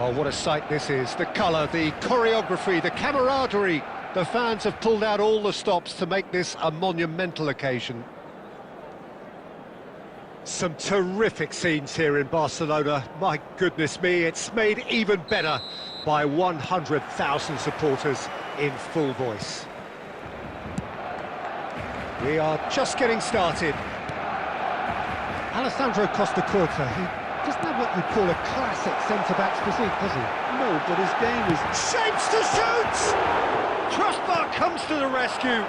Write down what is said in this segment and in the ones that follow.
Oh, what a sight this is. The colour, the choreography, the camaraderie. The fans have pulled out all the stops to make this a monumental occasion. Some terrific scenes here in Barcelona. My goodness me, it's made even better by 100,000 supporters in full voice. We are just getting started. Alessandro Costa-Curta, he doesn't have what you'd call a classic centre-back's physique, does he? No, but his game is... Shapes to shoot! Crossbar comes to the rescue.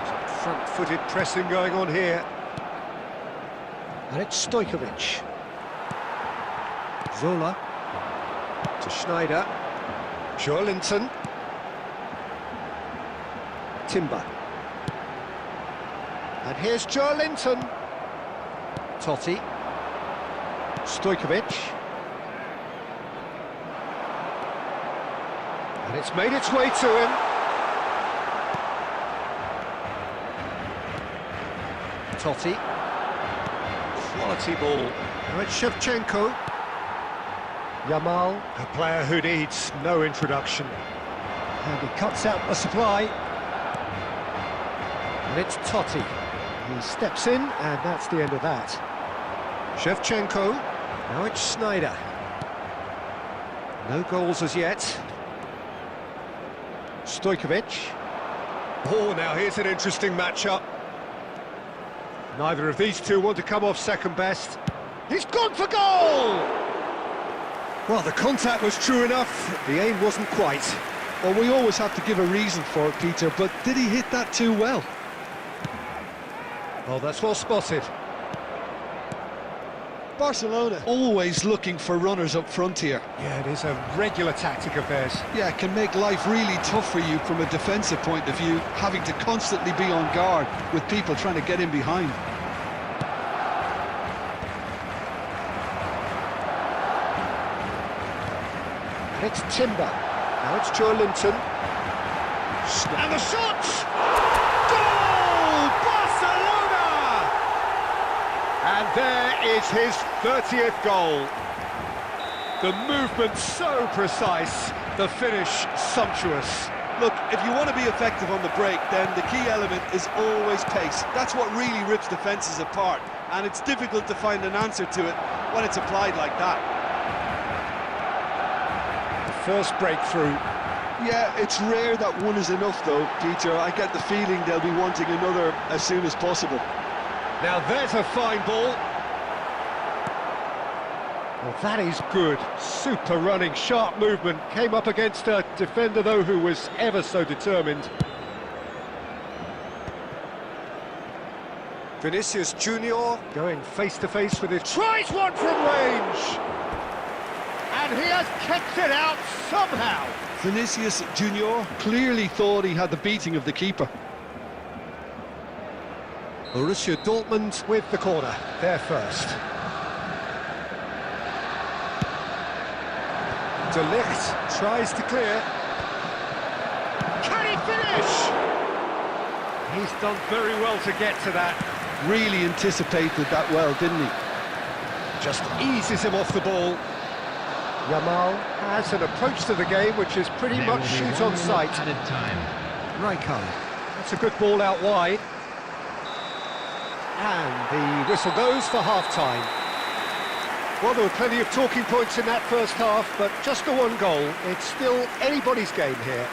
Some front-footed pressing going on here. And it's Stojkovic. Zola. To Schneider. Joelinton. Timber. And here's Joelinton. Totti. Stojkovic. And it's made its way to him. Totti. Quality ball. Now it's Shevchenko. Yamal, a player who needs no introduction. And he cuts out the supply. And it's Totti. He steps in, and that's the end of that. Shevchenko. Now it's Schneider. No goals as yet. Stojkovic. Oh, now here's an interesting matchup. Neither of these two want to come off second best. He's gone for goal! Well, the contact was true enough, the aim wasn't quite. Well, we always have to give a reason for it, Peter, but did he hit that too well? Oh, that's well spotted. Barcelona always looking for runners up front here. Yeah, it is a regular tactic of theirs. Yeah, it can make life really tough for you from a defensive point of view, having to constantly be on guard with people trying to get in behind. And it's Timber. Now it's Joelinton. And the shot! Goal! Barcelona! And there is his 30th goal. The movement so precise, the finish sumptuous. Look, if you want to be effective on the break, then the key element is always pace. That's what really rips defences apart, and it's difficult to find an answer to it when it's applied like that. The first breakthrough. Yeah, it's rare that one is enough though, Peter. I get the feeling they'll be wanting another as soon as possible. Now there's a fine ball. Well, that is good. Super running, sharp movement. Came up against a defender, though, who was ever so determined. Vinicius Junior going face-to-face with his... Tries one from range! And he has kept it out somehow. Vinicius Junior clearly thought he had the beating of the keeper. Borussia Dortmund with the corner. They're first. De Ligt tries to clear. Can he finish? He's done very well to get to that. Really anticipated that well, didn't he? Just eases him off the ball. Yamal has an approach to the game which is pretty much shoot on sight. Rijkaard. That's a good ball out wide. And the whistle goes for half-time. Well, there were plenty of talking points in that first half, but just the one goal. It's still anybody's game here.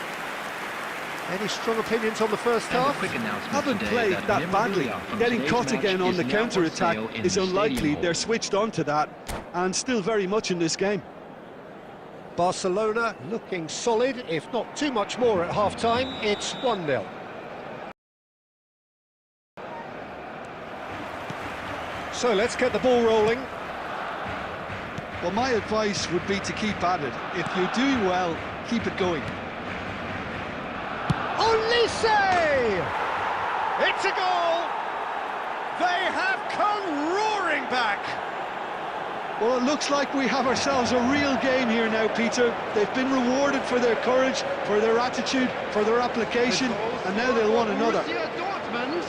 Any strong opinions on the first half? Haven't played that badly. Getting caught again on the counter-attack is unlikely. They're switched on to that, and still very much in this game. Barcelona looking solid, if not too much more at half-time. It's 1-0. So let's get the ball rolling. Well, my advice would be to keep at it. If you're doing well, keep it going. Olise! It's a goal! They have come roaring back! Well, it looks like we have ourselves a real game here now, Peter. They've been rewarded for their courage, for their attitude, for their application, and now they'll want another. Dortmund.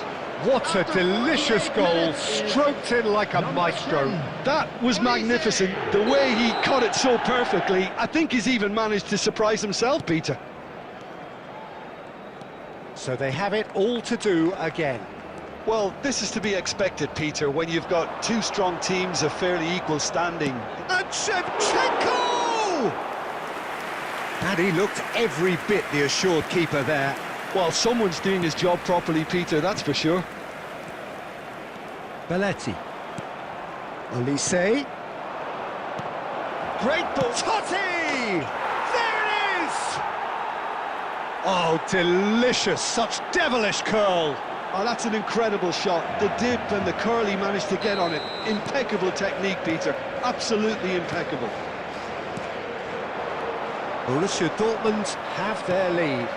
What a delicious goal, stroked in like a maestro. That was magnificent. The way he caught it so perfectly. I think he's even managed to surprise himself, Peter. So they have it all to do again. Well, this is to be expected, Peter, when you've got two strong teams of fairly equal standing. And Shevchenko! And he looked every bit the assured keeper there. Well, someone's doing his job properly, Peter, that's for sure. Belletti. Olise. Great ball. Totti! There it is! Oh, delicious. Such devilish curl. Oh, that's an incredible shot. The dip and the curl he managed to get on it. Impeccable technique, Peter. Absolutely impeccable. Borussia Dortmund have their lead.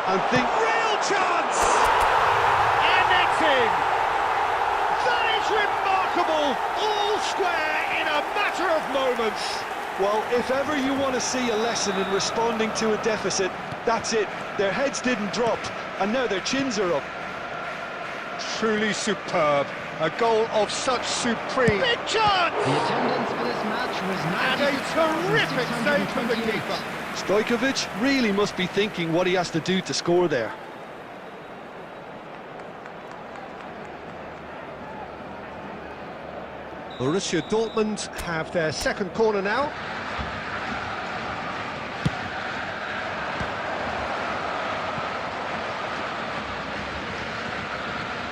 And think... Real chance! And it's in! That is remarkable! All square in a matter of moments. Well, if ever you want to see a lesson in responding to a deficit, that's it. Their heads didn't drop, and now their chins are up. Truly superb. A goal of such supreme... Big chance! The attendance for this match was And a terrific save from the keeper. Stojkovic really must be thinking what he has to do to score there. Borussia Dortmund have their second corner now.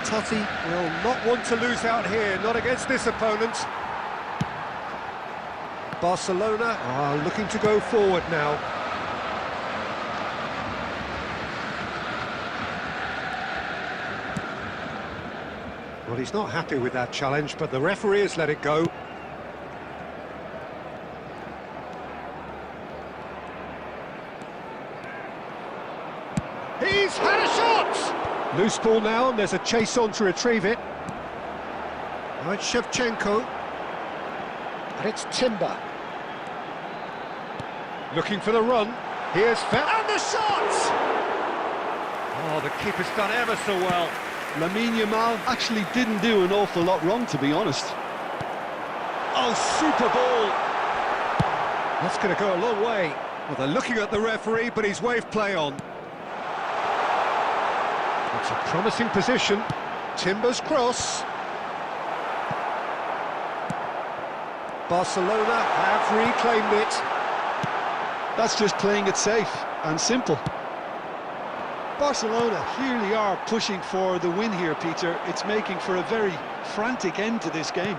Totti will not want to lose out here, not against this opponent. Barcelona are looking to go forward now. Well, he's not happy with that challenge, but the referee has let it go. He's had a shot! Loose ball now, and there's a chase on to retrieve it. Now it's Shevchenko. And it's Timber. Looking for the run. Here's and the shot! Oh, the keeper's done ever so well. Lamine Yamal actually didn't do an awful lot wrong, to be honest. Oh, super ball! That's going to go a long way. Well, they're looking at the referee, but he's waved play on. It's a promising position. Timber's cross. Barcelona have reclaimed it. That's just playing it safe and simple. Barcelona clearly are pushing for the win here, Peter. It's making for a very frantic end to this game.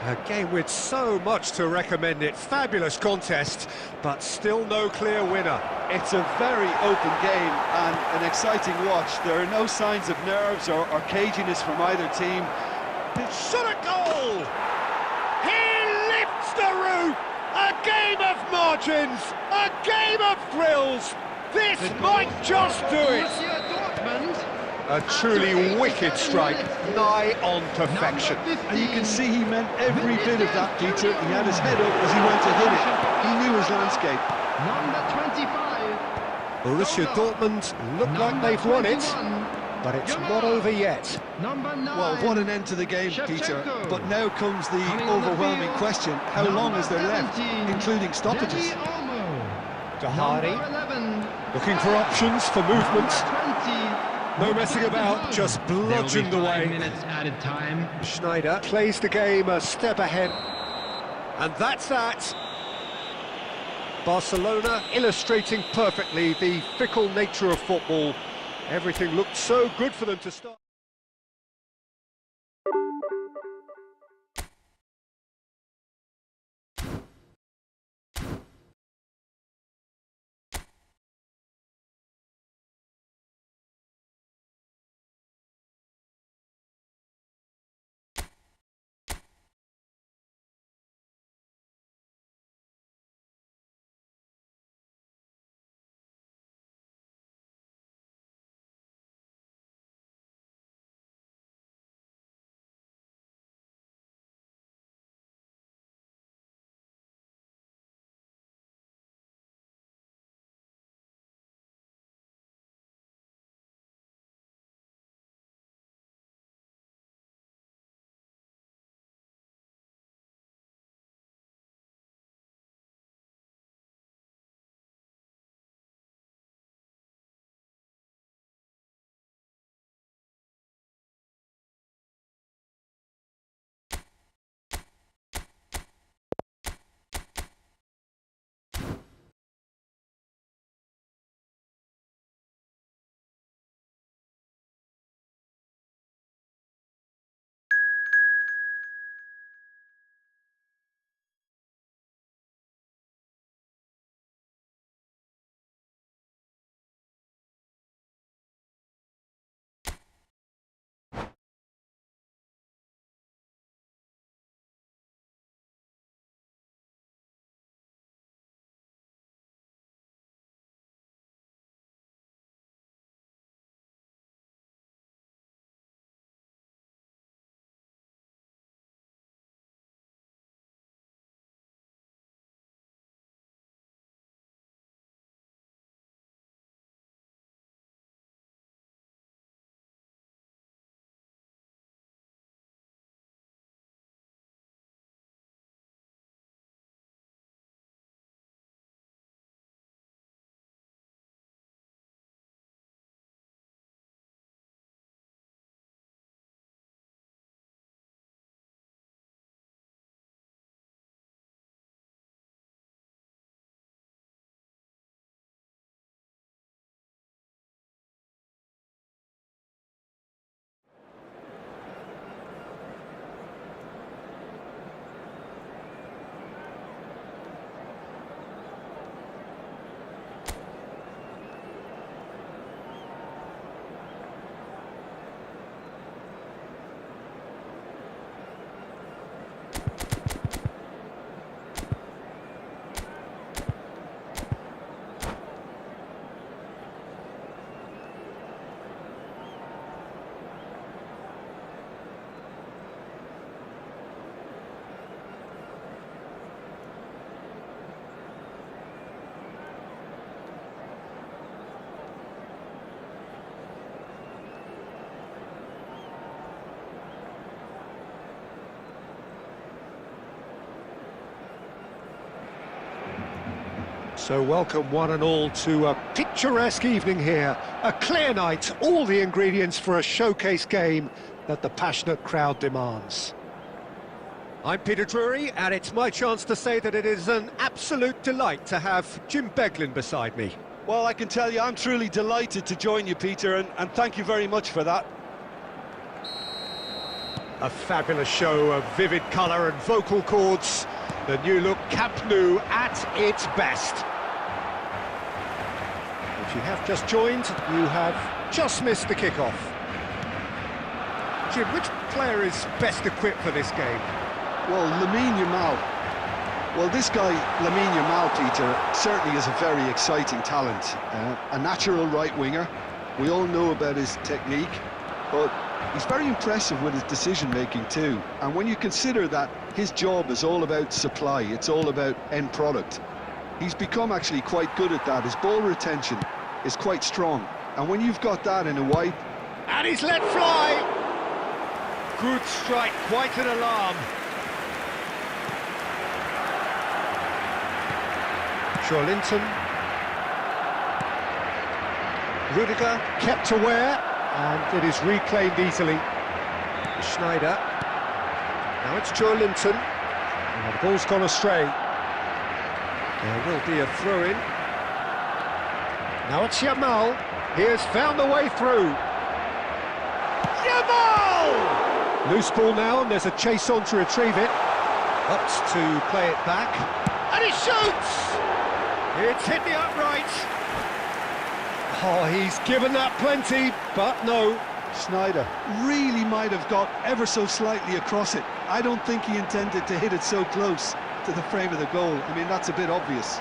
A game with so much to recommend it. Fabulous contest, but still no clear winner. It's a very open game and an exciting watch. There are no signs of nerves or caginess from either team. It's shot a goal! He lifts the roof! A game of margins! A game of thrills! This might just do it! Borussia Dortmund. A truly wicked strike, nigh on perfection. And you can see he meant every bit of that, Peter. He had his head up as he went to hit it. He knew his landscape. Number 25. Borussia Dortmund look like they've won it, but it's not over yet. Number 9. Well, what an end to the game, Peter. But now comes the overwhelming question. How long is there left, including stoppages? Dahari looking for options for movement. No messing about, just bludgeoned away. Minutes added time. Schneider plays the game a step ahead. And that's that. Barcelona illustrating perfectly the fickle nature of football. Everything looked so good for them to start. So welcome one and all to a picturesque evening here. A clear night, all the ingredients for a showcase game that the passionate crowd demands. I'm Peter Drury, and it's my chance to say that it is an absolute delight to have Jim Beglin beside me. Well, I can tell you I'm truly delighted to join you, Peter, and thank you very much for that. A fabulous show of vivid colour and vocal cords. The new look Camp Nou at its best. If you have just joined, you have just missed the kickoff. Jim, which player is best equipped for this game? Well, Lamine Yamal. Well, this guy, Lamine Yamal, Peter, certainly is a very exciting talent. A natural right winger. We all know about his technique, but he's very impressive with his decision-making too. And when you consider that his job is all about supply, it's all about end product, he's become actually quite good at that. His ball retention is quite strong. And when you've got that in a wide... And he's let fly! Good strike, quite an alarm. Linton. Rudiger kept aware, and it is reclaimed easily. Schneider. Now it's Linton. And the ball's gone astray. There will be a throw-in. Now it's Yamal. He has found the way through. Yamal! Loose ball now, and there's a chase on to retrieve it. Opts to play it back. And he shoots! It's hit the upright. Oh, he's given that plenty, but no. Schneider really might have got ever so slightly across it. I don't think he intended to hit it so close to the frame of the goal. I mean, that's a bit obvious.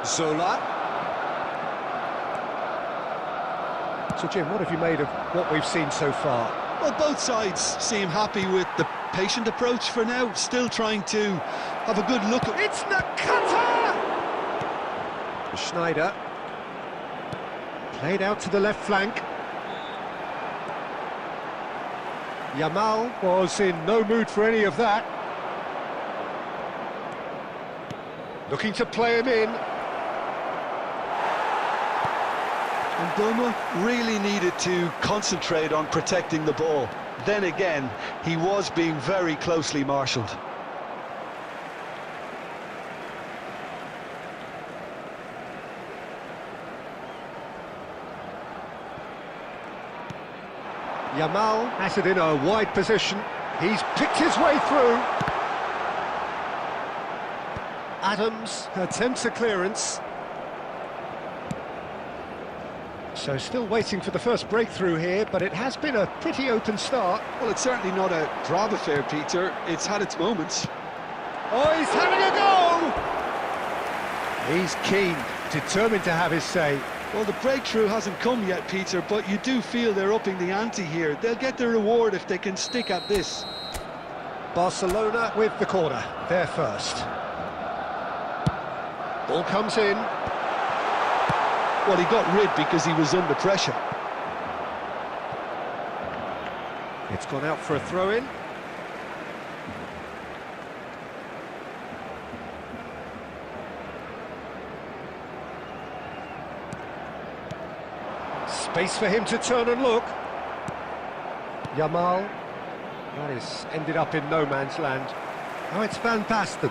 Zola. So Jim, what have you made of what we've seen so far? Well, both sides seem happy with the patient approach for now, still trying to have a good look at... It's Nakata! Schneider. Played out to the left flank. Yamal was in no mood for any of that. Looking to play him in. And Doma really needed to concentrate on protecting the ball. Then again, he was being very closely marshalled. Yamal has it in a wide position. He's picked his way through. Adams attempts a clearance. So still waiting for the first breakthrough here, but it has been a pretty open start. Well, it's certainly not a drab affair, Peter. It's had its moments. Oh, he's having a go! He's keen, determined to have his say. Well, the breakthrough hasn't come yet, Peter, but you do feel they're upping the ante here. They'll get their reward if they can stick at this. Barcelona with the corner, they're first. Ball comes in. Well, he got rid because he was under pressure. It's gone out for a throw-in. Space for him to turn and look. Yamal. That is ended up in no man's land. Oh, it's Van Basten.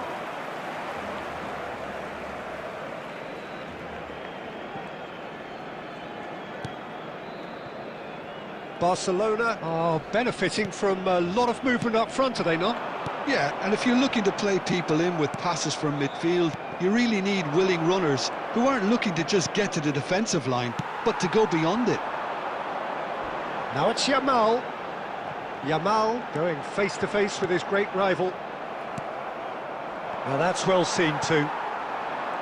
Barcelona are benefiting from a lot of movement up front, are they not? Yeah, and if you're looking to play people in with passes from midfield, you really need willing runners who aren't looking to just get to the defensive line, but to go beyond it. Now it's Yamal. Yamal going face-to-face with his great rival. Now that's well seen too.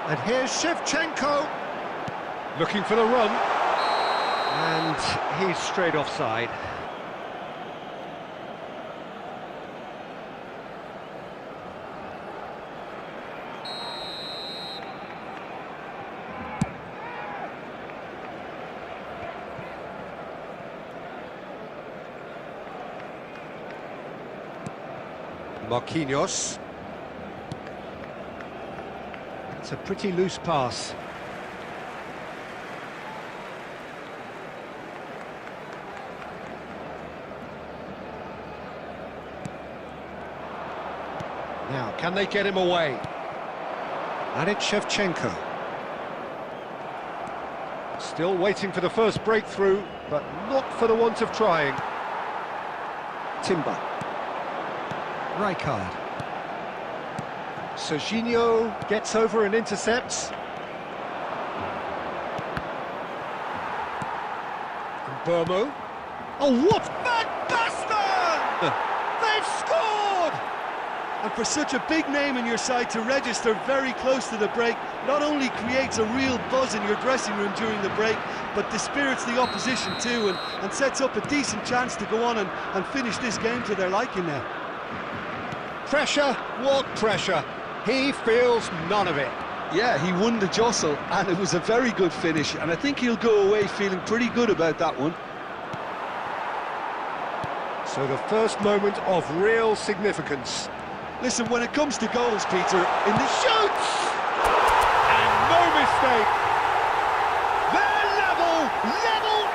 And here's Shevchenko, looking for the run. And he's straight offside. Marquinhos. It's a pretty loose pass. Now, can they get him away? And it's Shevchenko. Still waiting for the first breakthrough, but not for the want of trying. Timber. Rijkaard. Serginho gets over and intercepts. And Burmo. Oh, what Van Basten! They've scored! And for such a big name in your side to register very close to the break, not only creates a real buzz in your dressing room during the break, but dispirits the opposition too, and sets up a decent chance to go on and finish this game to their liking now. Pressure, what pressure? He feels none of it. Yeah, he won the jostle, and it was a very good finish, and I think he'll go away feeling pretty good about that one. So the first moment of real significance. Listen, when it comes to goals, Peter, in the Shoots! And no mistake. They're level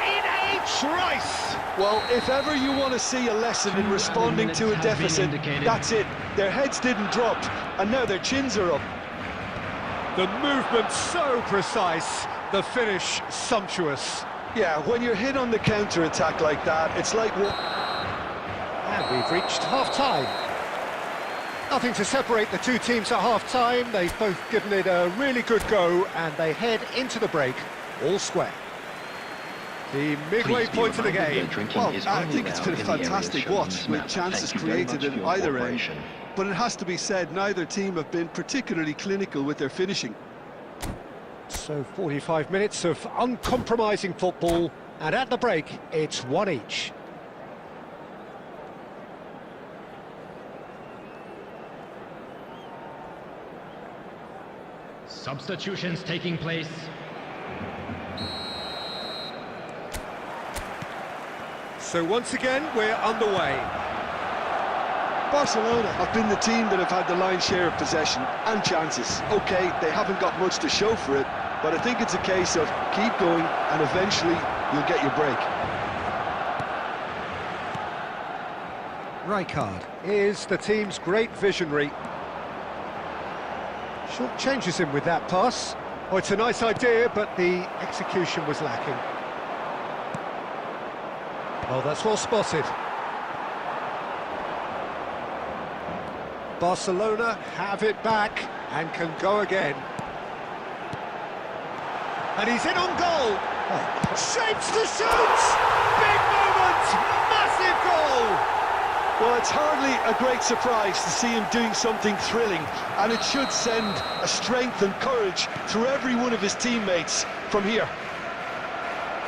in a trice. well, if ever you want to see a lesson in responding to a deficit, that's it. Their heads didn't drop, and now their chins are up. The movement so precise, the finish sumptuous. Yeah, when you're hit on the counter-attack like that, it's like... And we've reached half-time. Nothing to separate the two teams at half-time. They've both given it a really good go, and they head into the break all square. The midway point of the game. Well, I think it's been a fantastic watch, with chances created in either end. But it has to be said, neither team have been particularly clinical with their finishing. So 45 minutes of uncompromising football, and at the break, it's one each. Substitutions taking place. So once again, we're underway. Barcelona have been the team that have had the lion's share of possession and chances. OK, they haven't got much to show for it, but I think it's a case of keep going and eventually you'll get your break. Rijkaard is the team's great visionary. Short changes him with that pass. Oh, it's a nice idea, but the execution was lacking. Oh, that's well spotted. Barcelona have it back and can go again. And he's in on goal. Oh. Shapes to shoot! Big moment! Massive goal! Well, it's hardly a great surprise to see him doing something thrilling, and it should send a strength and courage through every one of his teammates from here.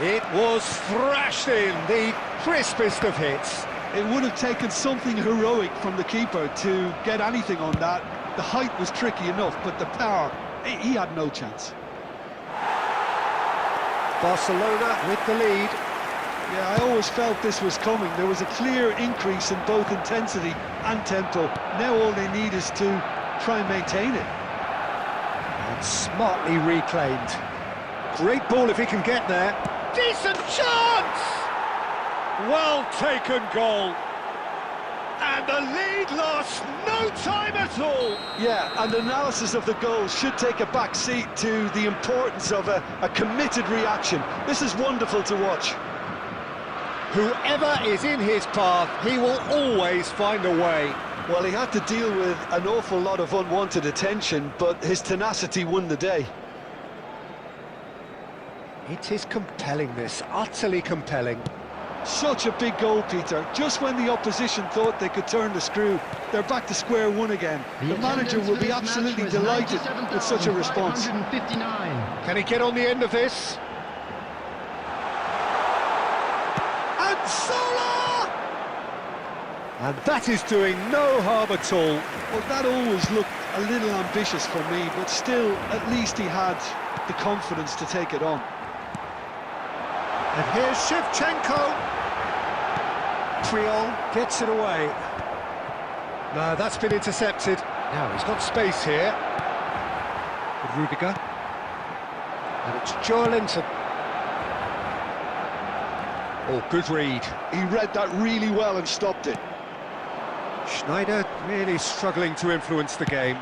It was thrashed in, the crispest of hits. It would have taken something heroic from the keeper to get anything on that. The height was tricky enough, but the power, he had no chance. Barcelona with the lead. Yeah, I always felt this was coming. There was a clear increase in both intensity and tempo. Now all they need is to try and maintain it. And smartly reclaimed. Great ball if he can get there. Decent chance! Well taken goal. And the lead lost no time at all. Yeah, and analysis of the goal should take a back seat to the importance of a committed reaction. This is wonderful to watch. Whoever is in his path, he will always find a way. Well, he had to deal with an awful lot of unwanted attention, but his tenacity won the day. It is compelling, this, utterly compelling. Such a big goal, Peter. Just when the opposition thought they could turn the screw, they're back to square one again. The manager will be absolutely delighted with such a response. Can he get on the end of this? And Zola! And that is doing no harm at all. Well, that always looked a little ambitious for me, but still, at least he had the confidence to take it on. And here's Shevchenko. Triol gets it away. No, that's been intercepted. Now he's got space here. With Rudiger. And it's Joelinton. Oh, good read. He read that really well and stopped it. Schneider really struggling to influence the game.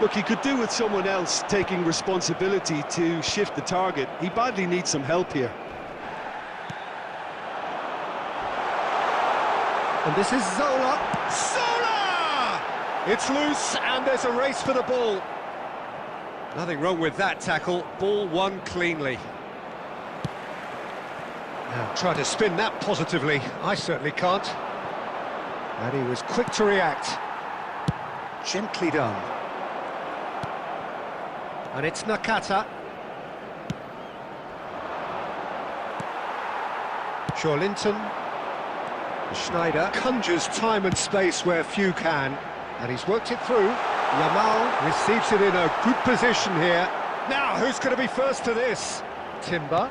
Look, he could do with someone else taking responsibility to shift the target. He badly needs some help here. And this is Zola. Zola! It's loose, and there's a race for the ball. Nothing wrong with that tackle. Ball won cleanly. Now, try to spin that positively. I certainly can't. And he was quick to react. Gently done. And it's Nakata. Joelinton. Schneider conjures time and space where few can, and he's worked it through. Yamal receives it in a good position here. Now, who's going to be first to this? Timber.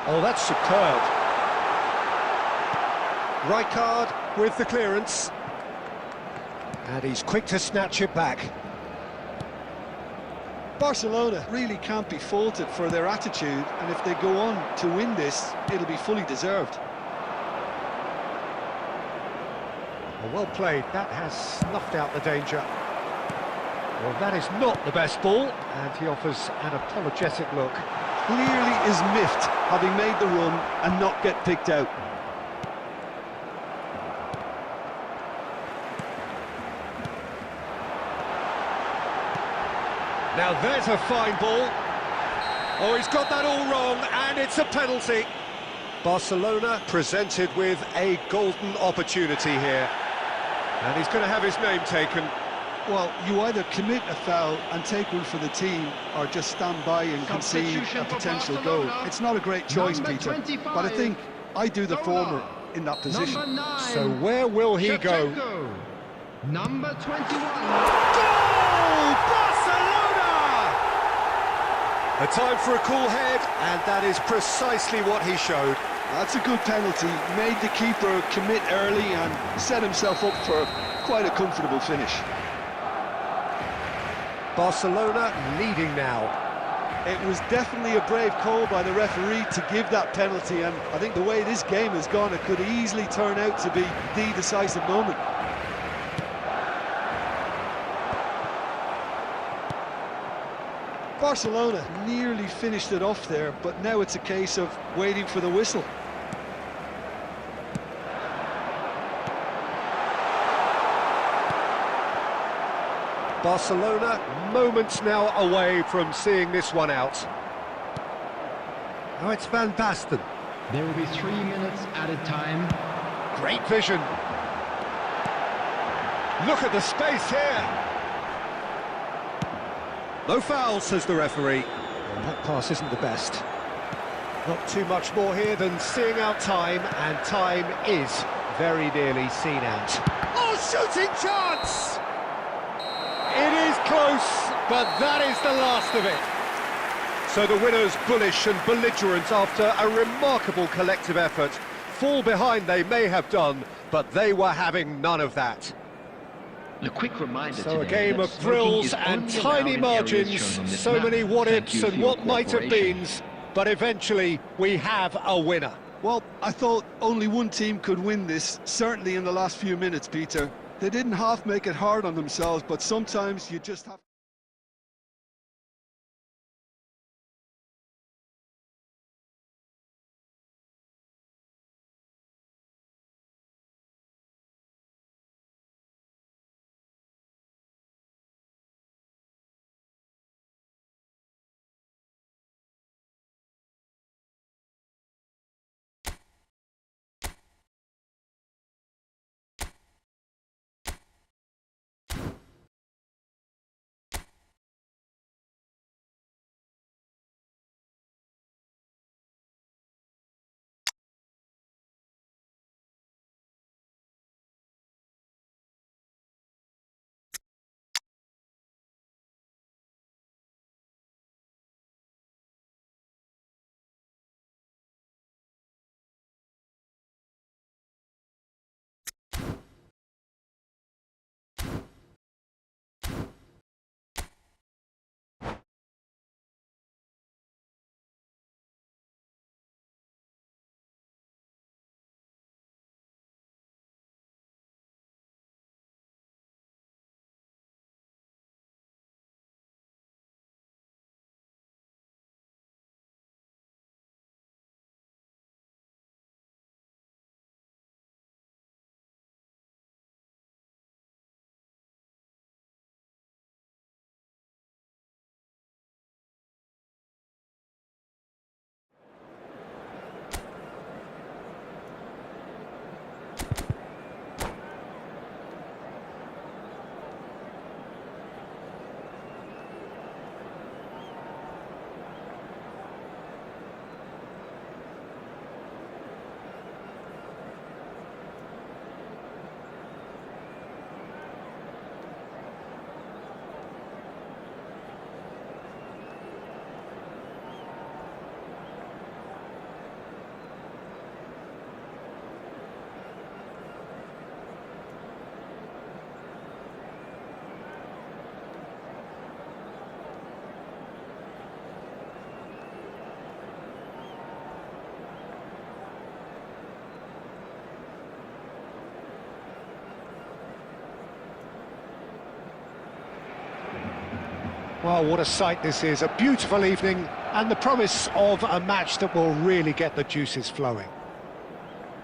Oh, that's superb. Rijkaard with the clearance. And he's quick to snatch it back. Barcelona really can't be faulted for their attitude, and if they go on to win this, it'll be fully deserved. Well played, that has snuffed out the danger. Well, that is not the best ball, and he offers an apologetic look. Clearly is miffed, having made the run and not get picked out. Now there's a fine ball. Oh, he's got that all wrong, and it's a penalty. Barcelona presented with a golden opportunity here. And he's going to have his name taken. Well, you either commit a foul and take one for the team, or just stand by and concede a potential goal. It's not a great choice, Peter, but I think I do the former in that position. So where will he go? Number 21. Goal! Barcelona! A time for a cool head, and that is precisely what he showed. That's a good penalty. Made the keeper commit early and set himself up for quite a comfortable finish. Barcelona leading now. It was definitely a brave call by the referee to give that penalty, and I think the way this game has gone, it could easily turn out to be the decisive moment. Barcelona nearly finished it off there, but now it's a case of waiting for the whistle. Barcelona moments now away from seeing this one out. Now it's Van Basten. There will be 3 minutes added time. Great vision. Look at the space here. No foul, says the referee. Well, that pass isn't the best. Not too much more here than seeing out time, and time is very nearly seen out. Oh, shooting chance! It is close, but that is the last of it. So the winners, bullish and belligerent after a remarkable collective effort. Fall behind they may have done, but they were having none of that. A quick reminder So a today game that of smoking thrills is and only tiny allowed in areas margins, shown on this so map. many what Thank ifs you for and your what might have cooperation. beens, but eventually we have a winner. Well, I thought only one team could win this, certainly in the last few minutes, Peter. They didn't half make it hard on themselves, but sometimes you just have Well, what a sight this is, a beautiful evening, and the promise of a match that will really get the juices flowing.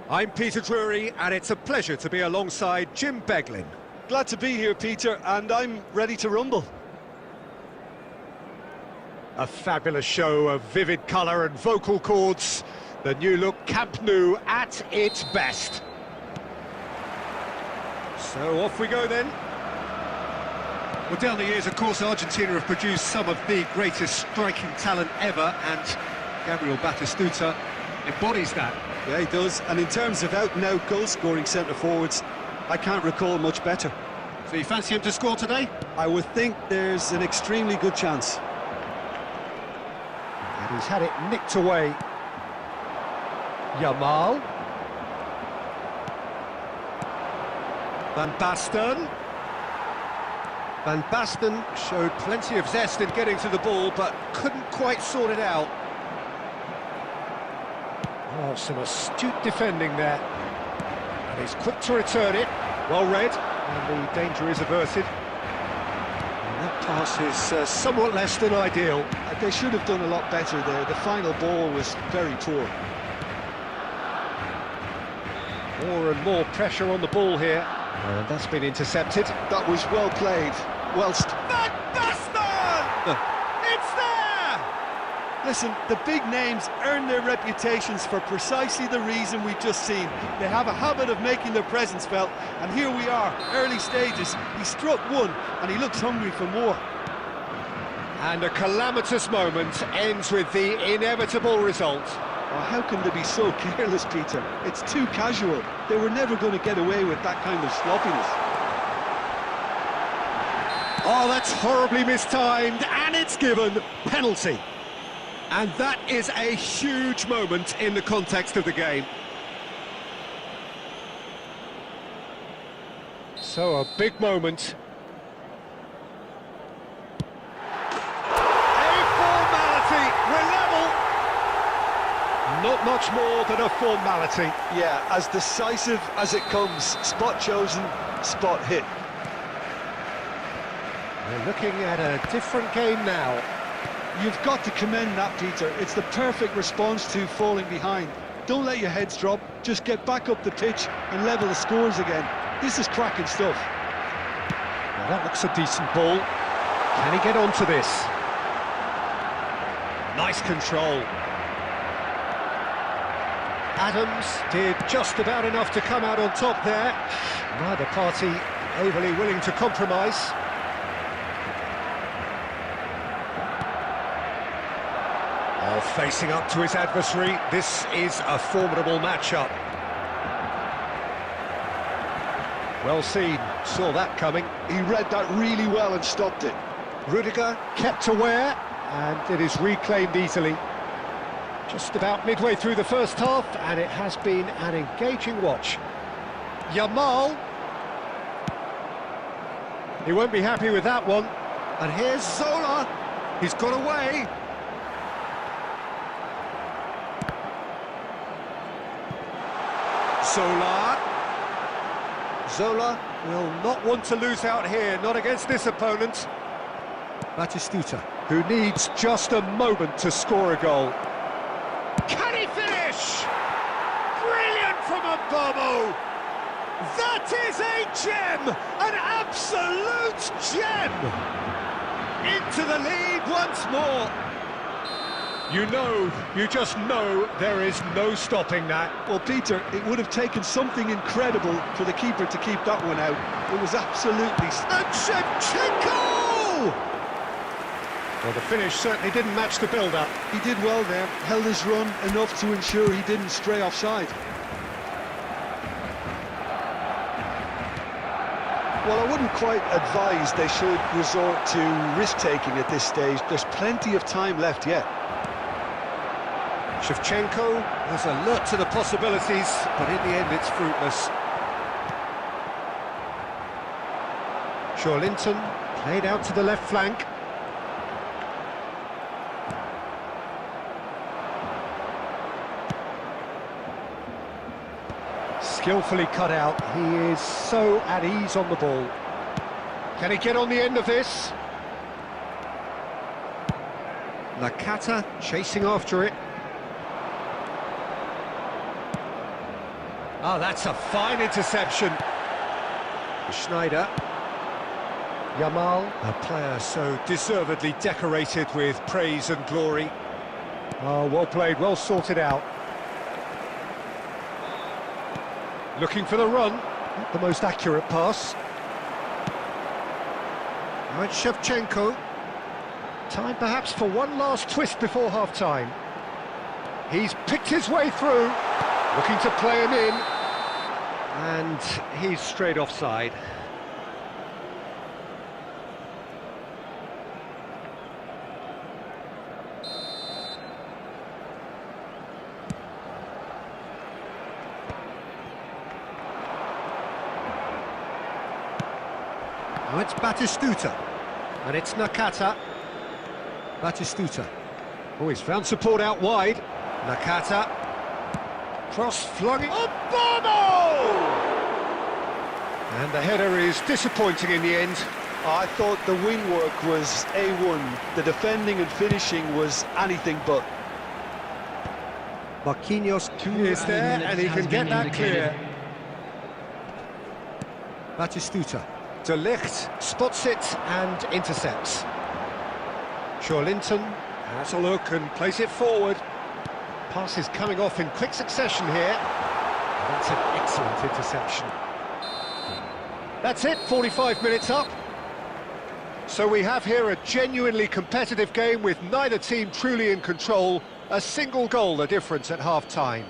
I'm Peter Drury, and it's a pleasure to be alongside Jim Beglin. Glad to be here, Peter, and I'm ready to rumble. A fabulous show of vivid colour and vocal cords. The new look Camp Nou at its best. So off we go then. Well, down the years, of course, Argentina have produced some of the greatest striking talent ever, and Gabriel Batistuta embodies that. Yeah, he does. And in terms of out-and-out goal-scoring centre-forwards, I can't recall much better. So you fancy him to score today? I would think there's an extremely good chance. And he's had it nicked away. Yamal. Van Basten. Van Basten showed plenty of zest in getting to the ball, but couldn't quite sort it out. Oh, some astute defending there. And he's quick to return it. Well read, and the danger is averted. And that pass is somewhat less than ideal. They should have done a lot better there. The final ball was very poor. More and more pressure on the ball here. And that's been intercepted. That was well played. Van Basten! It's there! Listen, the big names earn their reputations for precisely the reason we've just seen. They have a habit of making their presence felt, and here we are, early stages. He struck one, and he looks hungry for more. And a calamitous moment ends with the inevitable result. Oh, how can they be so careless, Peter? It's too casual. They were never going to get away with that kind of sloppiness. Oh, that's horribly mistimed, and it's given penalty. And that is a huge moment in the context of the game. So, a big moment. A formality, we're level. Not much more than a formality. Yeah, as decisive as it comes. Spot chosen, spot hit. We're looking at a different game now. You've got to commend that, Peter. It's the perfect response to falling behind. Don't let your heads drop. Just get back up the pitch and level the scores again. This is cracking stuff. Well, that looks a decent ball. Can he get onto this? Nice control. Adams did just about enough to come out on top there. Neither party overly willing to compromise. Oh, facing up to his adversary, this is a formidable matchup. Well seen, saw that coming. He read that really well and stopped it. Rudiger kept aware, and it is reclaimed easily. Just about midway through the first half, and it has been an engaging watch. Yamal. He won't be happy with that one. And here's Zola. He's got away. Zola will not want to lose out here, not against this opponent. Batistuta, who needs just a moment to score a goal. Can he finish? Brilliant from Mbomo! That is a gem! An absolute gem! Into the lead once more. You just know there is no stopping that. Well, Peter, it would have taken something incredible for the keeper to keep that one out. It was absolutely... And Shevchenko! Well, the finish certainly didn't match the build-up. He did well there, held his run enough to ensure he didn't stray offside. Well, I wouldn't quite advise they should resort to risk-taking at this stage. There's plenty of time left yet. Shevchenko was alert to the possibilities, but in the end it's fruitless. Linton played out to the left flank. Skillfully cut out. He is so at ease on the ball. Can he get on the end of this? Nakata chasing after it. Oh, that's a fine interception. Schneider. Yamal, a player so deservedly decorated with praise and glory. Oh, well played, well sorted out. Looking for the run. Not the most accurate pass. Now it's Shevchenko. Time perhaps for one last twist before half-time. He's picked his way through, looking to play him in. And he's straight offside. Now it's Batistuta, and it's Nakata. Batistuta. Oh, he's found support out wide. Nakata. Cross flung it. Obama! And the header is disappointing in the end. I thought the wing work was A1. The defending and finishing was anything but. Marquinhos is there, and he can get that clear. Batistuta. De Ligt spots it and intercepts. Linton has a look and plays it forward. Pass is coming off in quick succession here. That's an excellent interception. That's it, 45 minutes up. So we have here a genuinely competitive game with neither team truly in control. A single goal the difference at half-time.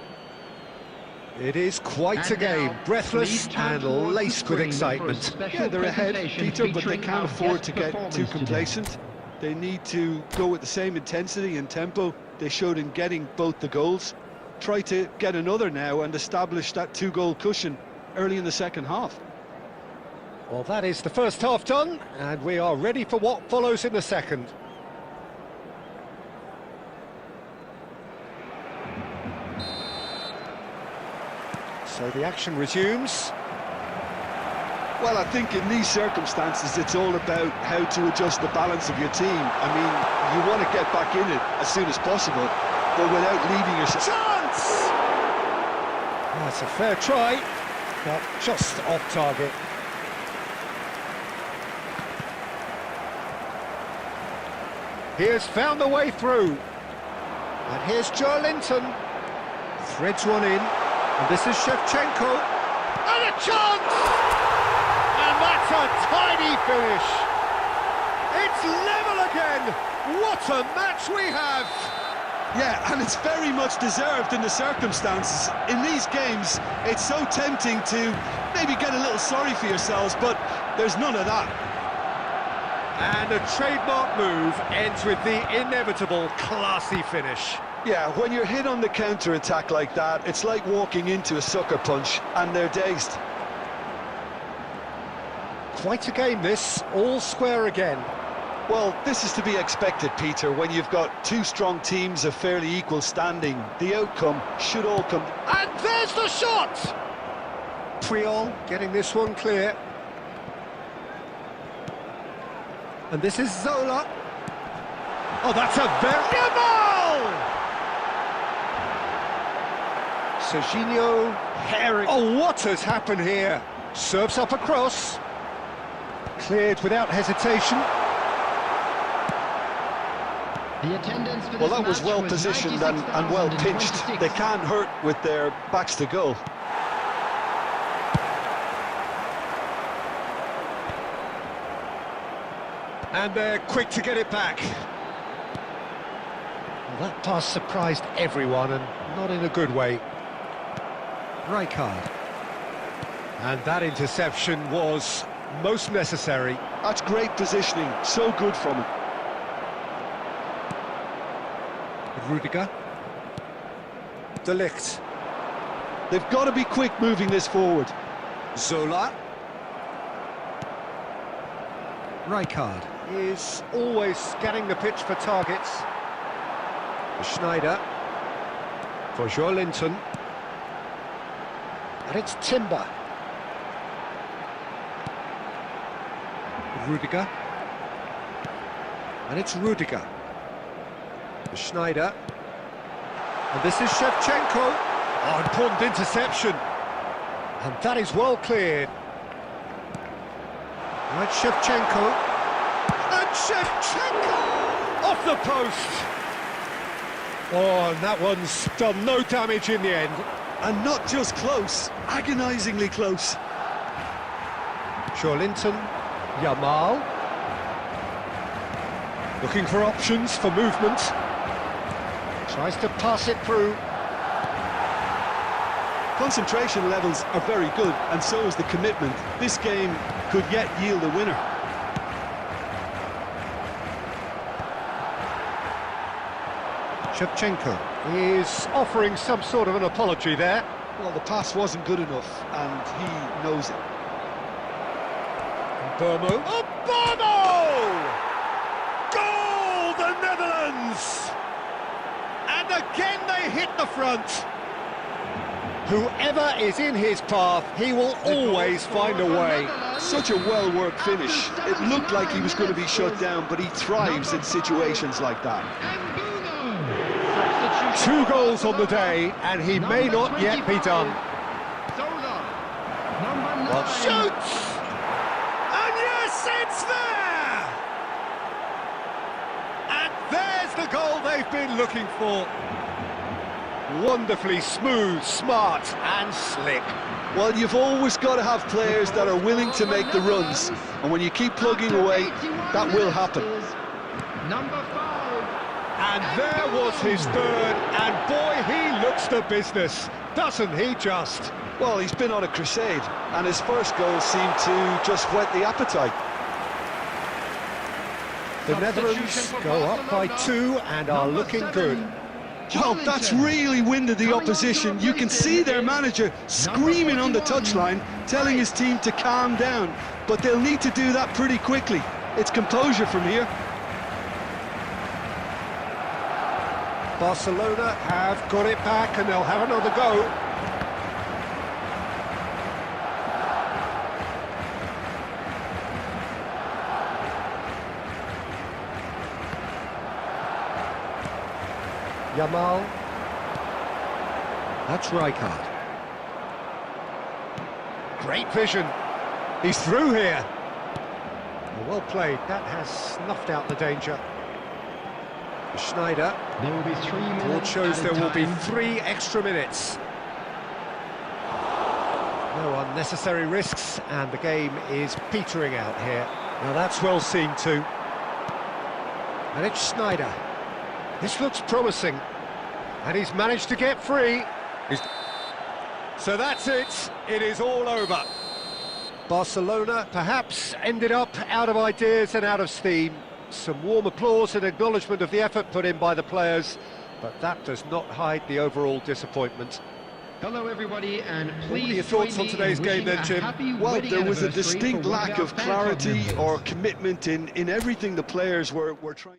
It is quite a game, breathless and laced with excitement. Yeah, they're ahead, Peter, but they can't afford to get too complacent. They need to go with the same intensity and tempo they showed in getting both the goals. Try to get another now and establish that two-goal cushion early in the second half. Well, that is the first half done, and we are ready for what follows in the second. So the action resumes. Well, I think in these circumstances, it's all about how to adjust the balance of your team. I mean, you want to get back in it as soon as possible, but without leaving yourself... Chance! That's a fair try, but just off target. He has found the way through. And here's Linton. Threads one in. And this is Shevchenko. And a chance! And that's a tiny finish. It's level again. What a match we have. Yeah, and it's very much deserved in the circumstances. In these games, it's so tempting to maybe get a little sorry for yourselves, but there's none of that. And a trademark move ends with the inevitable classy finish. Yeah, when you're hit on the counter-attack like that, it's like walking into a sucker punch, and they're dazed. Quite a game this, all square again. Well, this is to be expected, Peter, when you've got two strong teams of fairly equal standing. The outcome should all come... And there's the shot! Puyol getting this one clear. And this is Zola. Oh, that's a very... Yamal! Serginho Herring. Oh, what has happened here? Serves up across. Cleared without hesitation. The attendance for this Well, that was match well positioned and well pinched. 96,026. They can't hurt with their backs to goal. And they're quick to get it back. Well, that pass surprised everyone, and not in a good way. Rijkaard. And that interception was most necessary. That's great positioning, so good from him. Rudiger. De Ligt. They've got to be quick moving this forward. Zola. Rijkaard is always scanning the pitch for targets. Schneider. For Linton. And it's Timber. Rudiger. And it's Rudiger. Schneider. And this is Shevchenko. Oh, important interception. And that is well cleared. Right, Shevchenko. And Shevchenko! Off the post! Oh, and that one's done no damage in the end. And not just close, agonisingly close. Linton, Yamal. Looking for options for movement. Tries to pass it through. Concentration levels are very good, and so is the commitment. This game could yet yield a winner. Shevchenko is offering some sort of an apology there. Well, the pass wasn't good enough, and he knows it. Burmo. Oh, Burmo! Goal, the Netherlands! And again they hit the front. Whoever is in his path, he will always find a way. Such a well-worked finish. It looked like he was going to be shut down, but he thrives in situations like that. 2 goals on the day, and he may not yet be done. Well, shoots! And yes, it's there! And there's the goal they've been looking for. Wonderfully smooth, smart and slick. Well, you've always got to have players that are willing to make the runs, and when you keep plugging away, that will happen. Number 5. And there was his third, and boy, he looks the business, doesn't he just? Well, he's been on a crusade, and his first goal seemed to just whet the appetite. The Netherlands go up by 2 and are looking good. Well, that's really winded the opposition. You can see their manager screaming on the touchline, telling his team to calm down, but they'll need to do that pretty quickly. It's composure from here. Barcelona have got it back and they'll have another go. Yamal. That's Rijkaard. Great vision. He's through here. Well played. That has snuffed out the danger. Schneider. There will be 3 minutes. Board shows there will be 3 extra minutes. No unnecessary risks, and the game is petering out here. Now that's well seen too. And it's Schneider. This looks promising, and he's managed to get free. So that's it. It is all over. Barcelona perhaps ended up out of ideas and out of steam. Some warm applause and acknowledgement of the effort put in by the players, but that does not hide the overall disappointment. Hello everybody, and please What are your thoughts on today's game then, Jim? Well, there was a distinct lack of clarity or commitment in everything the players were trying.